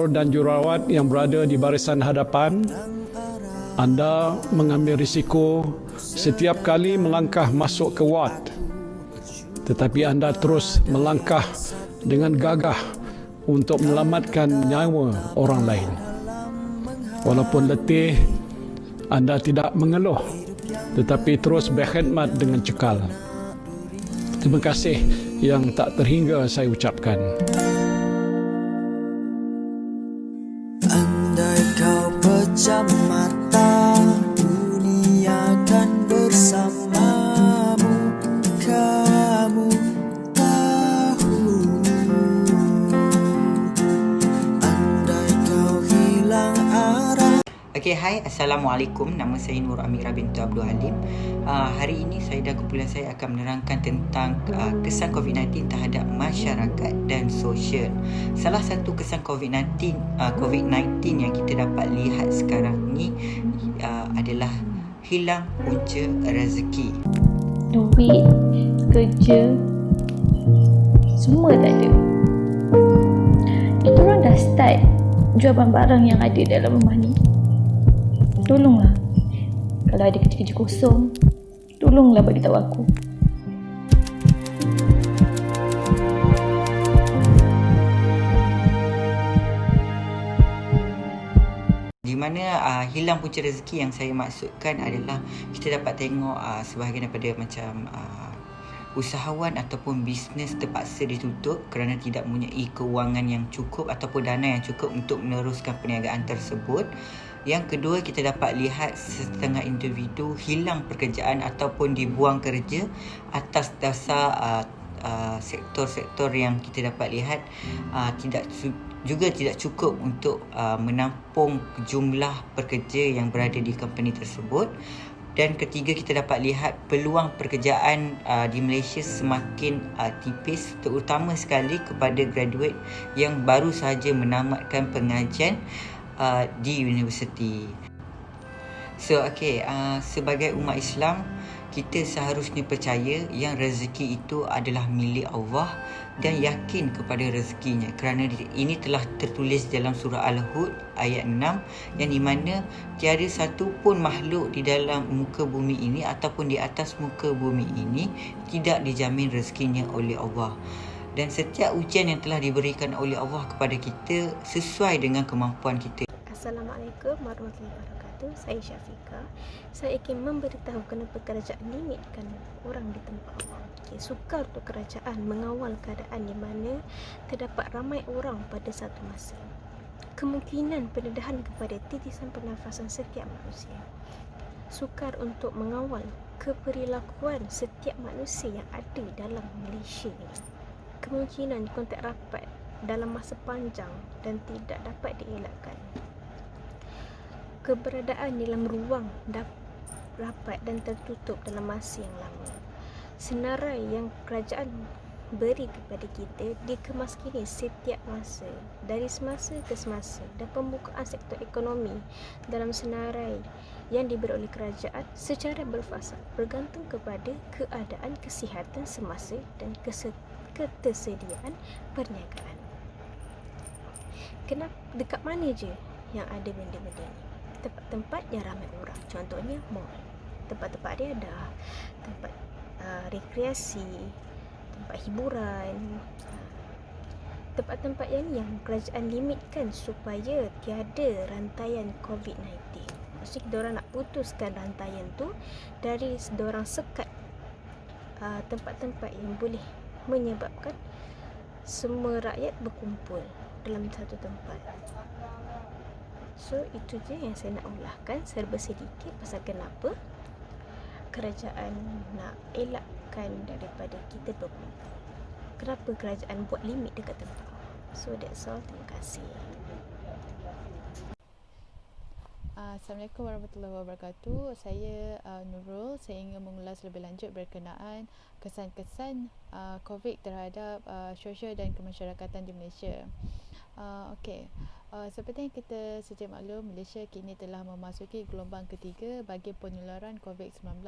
doktor dan jururawat yang berada di barisan hadapan, anda mengambil risiko setiap kali melangkah masuk ke ward, tetapi anda terus melangkah dengan gagah untuk menyelamatkan nyawa orang lain. Walaupun letih, anda tidak mengeluh, tetapi terus berkhidmat dengan cekal. Terima kasih yang tak terhingga saya ucapkan. Andai kau pejam mata, dunia kan bersamamu. Kamu tahu, andai kau hilang arah. Okay, hai, Assalamualaikum. Nama saya Nur Amira binti Abdul Halim. Hari ini saya dan kumpulan saya akan menerangkan tentang kesan COVID-19 terhadap masyarakat dan sosial. Salah satu kesan COVID-19 yang kita dapat lihat sekarang ni adalah hilang punca rezeki. Duit, kerja, semua tak ada. Kita orang dah start jual barang-barang yang ada dalam rumah ni. Tolonglah, kalau ada kerja-kerja kosong, tolonglah bagi tahu aku. Di mana hilang punca rezeki yang saya maksudkan adalah kita dapat tengok sebahagian daripada macam usahawan ataupun bisnes terpaksa ditutup kerana tidak mempunyai kewangan yang cukup ataupun dana yang cukup untuk meneruskan perniagaan tersebut. Yang kedua, kita dapat lihat setengah individu hilang pekerjaan ataupun dibuang kerja atas dasar sektor-sektor yang kita dapat lihat tidak cukup untuk menampung jumlah pekerja yang berada di company tersebut. Dan ketiga, kita dapat lihat peluang pekerjaan di Malaysia semakin tipis, terutama sekali kepada graduate yang baru sahaja menamatkan pengajian di universiti. So, sebagai umat Islam, kita seharusnya percaya yang rezeki itu adalah milik Allah dan yakin kepada rezekinya, kerana ini telah tertulis dalam surah Al-Hud ayat 6 yang di mana tiada satu pun makhluk di dalam muka bumi ini ataupun di atas muka bumi ini tidak dijamin rezekinya oleh Allah. Dan setiap ujian yang telah diberikan oleh Allah kepada kita sesuai dengan kemampuan kita. Assalamualaikum warahmatullahi wabarakatuh. Saya Syafiqah. Saya ingin memberitahu kenapa kerajaan limitkan orang di tempat awam. Sukar untuk kerajaan mengawal keadaan di mana terdapat ramai orang pada satu masa. Kemungkinan pendedahan kepada titisan pernafasan setiap manusia. Sukar untuk mengawal keperilakuan setiap manusia yang ada dalam Malaysia ini. Kemungkinan kontak rapat dalam masa panjang dan tidak dapat dielakkan. Keberadaan dalam ruang rapat dan tertutup dalam masa yang lama. Senarai yang kerajaan beri kepada kita dikemas kini setiap masa, dari semasa ke semasa, dan pembukaan sektor ekonomi dalam senarai yang diberi oleh kerajaan secara berfasa bergantung kepada keadaan kesihatan semasa dan ketersediaan perniagaan. Kenapa dekat mana je yang ada benda-benda ni? Tempat-tempat yang ramai orang, contohnya mall. Tempat-tempat dia ada tempat rekreasi, tempat hiburan, tempat-tempat yang kerajaan limitkan supaya tiada rantaian COVID-19. Maksudnya diorang nak putuskan rantaian tu dari diorang sekat tempat-tempat yang boleh menyebabkan semua rakyat berkumpul dalam satu tempat. So, itu je yang saya nak ulahkan serba sedikit pasal kenapa kerajaan nak elakkan daripada kita berkumpul. Kenapa kerajaan buat limit dekat tempat. So, that's all. Terima kasih. Assalamualaikum warahmatullahi wabarakatuh. Saya Nurul. Saya ingin mengulas lebih lanjut berkenaan kesan-kesan COVID terhadap sosial dan kemasyarakatan di Malaysia. Seperti yang kita sedia maklum, Malaysia kini telah memasuki gelombang ketiga bagi penularan COVID-19.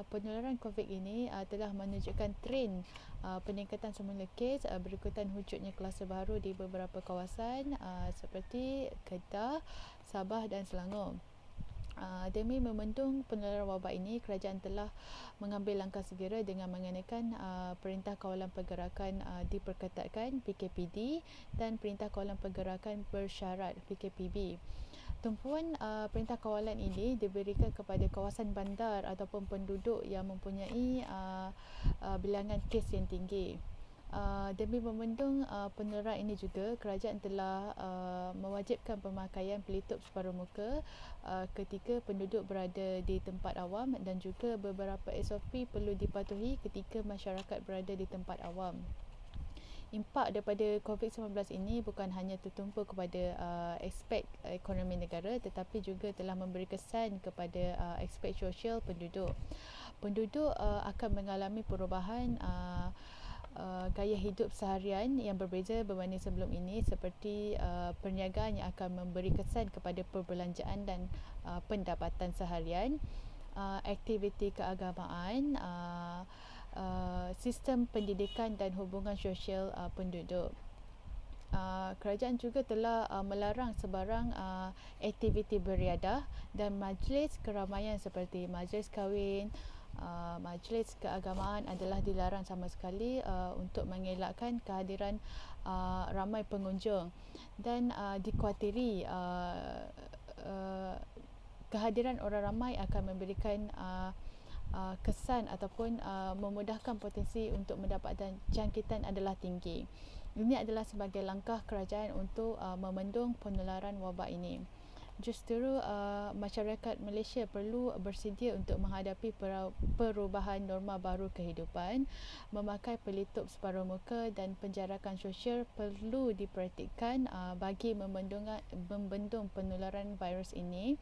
penularan COVID ini telah menunjukkan trend peningkatan semula kes berikutan wujudnya kluster baru di beberapa kawasan seperti Kedah, Sabah dan Selangor. Demi membendung penularan wabak ini, kerajaan telah mengambil langkah segera dengan mengenakan Perintah Kawalan Pergerakan Diperketatkan PKPD dan Perintah Kawalan Pergerakan Bersyarat PKPB. Tumpuan Perintah Kawalan ini diberikan kepada kawasan bandar ataupun penduduk yang mempunyai bilangan kes yang tinggi. Demi membendung penularan ini juga, kerajaan telah mewajibkan pemakaian pelitup separuh muka ketika penduduk berada di tempat awam dan juga beberapa SOP perlu dipatuhi ketika masyarakat berada di tempat awam. Impak daripada COVID-19 ini bukan hanya tertumpu kepada aspek ekonomi negara tetapi juga telah memberi kesan kepada aspek sosial penduduk. Penduduk akan mengalami perubahan gaya hidup seharian yang berbeza berbanding sebelum ini, seperti perniagaan yang akan memberi kesan kepada perbelanjaan dan pendapatan seharian, aktiviti keagamaan, sistem pendidikan dan hubungan sosial penduduk. Kerajaan juga telah melarang sebarang aktiviti beriadah dan majlis keramaian seperti majlis kahwin, majlis keagamaan adalah dilarang sama sekali untuk mengelakkan kehadiran ramai pengunjung, dan dikhawatiri kehadiran orang ramai akan memberikan kesan ataupun memudahkan potensi untuk mendapatkan jangkitan adalah tinggi. Ini adalah sebagai langkah kerajaan untuk membendung penularan wabak ini. Justru masyarakat Malaysia perlu bersedia untuk menghadapi perubahan norma baru kehidupan. Memakai pelitup separuh muka dan penjarakan sosial perlu dipraktikkan bagi membendung penularan virus ini,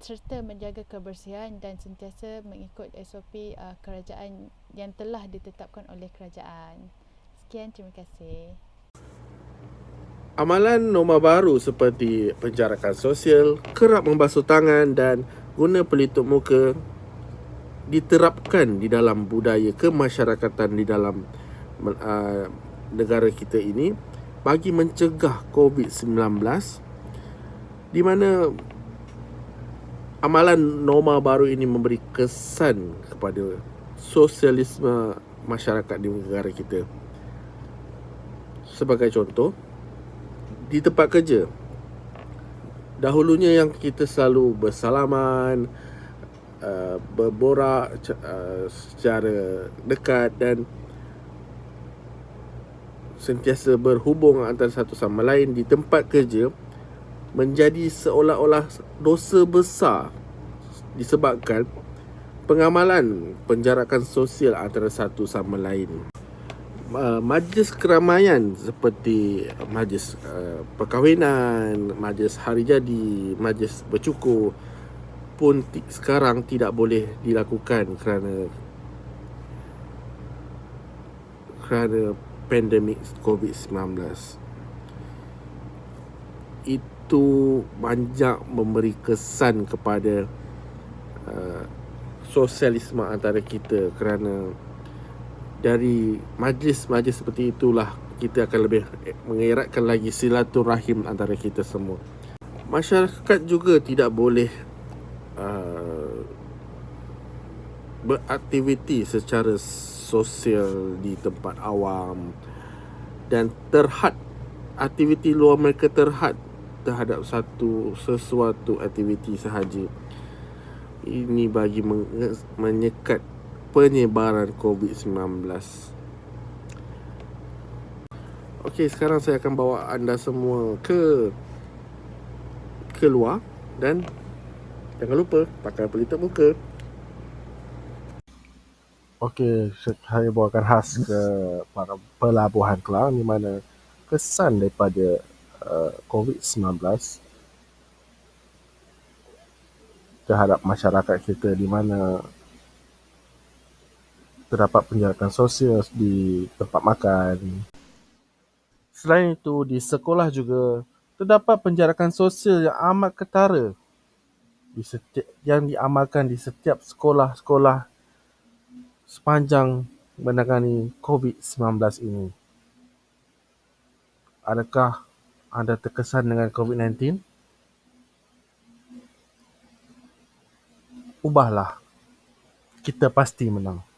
serta menjaga kebersihan dan sentiasa mengikut SOP kerajaan yang telah ditetapkan oleh kerajaan. Sekian, terima kasih. Amalan norma baru seperti penjarakan sosial, kerap membasuh tangan dan guna pelitup muka diterapkan di dalam budaya kemasyarakatan di dalam negara kita ini bagi mencegah COVID-19, di mana amalan norma baru ini memberi kesan kepada sosialisme masyarakat di negara kita. Sebagai contoh, di tempat kerja, dahulunya yang kita selalu bersalaman, berborak secara dekat dan sentiasa berhubung antara satu sama lain, di tempat kerja menjadi seolah-olah dosa besar disebabkan pengamalan penjarakan sosial antara satu sama lain. Majlis keramaian seperti majlis perkahwinan, majlis hari jadi, majlis bercukur pun sekarang tidak boleh dilakukan kerana pandemik COVID-19. Itu banyak memberi kesan kepada sosialisme antara kita, kerana dari majlis-majlis seperti itulah kita akan lebih mengeratkan lagi silaturahim antara kita semua. Masyarakat juga tidak boleh beraktiviti secara sosial di tempat awam dan terhad, aktiviti luar mereka terhad terhadap sesuatu aktiviti sahaja. Ini bagi menyekat penyebaran COVID-19. Okey, sekarang saya akan bawa anda semua keluar dan jangan lupa pakai pelitup muka. Okey, saya bawakan khas ke para pelabuhan Kelang, di mana kesan daripada COVID-19 terhadap masyarakat kita, di mana terdapat penjarakan sosial di tempat makan. Selain itu, di sekolah juga terdapat penjarakan sosial yang amat ketara yang diamalkan di setiap sekolah-sekolah sepanjang menangani COVID-19 ini? Adakah anda terkesan dengan COVID-19? Ubahlah. Kita pasti menang.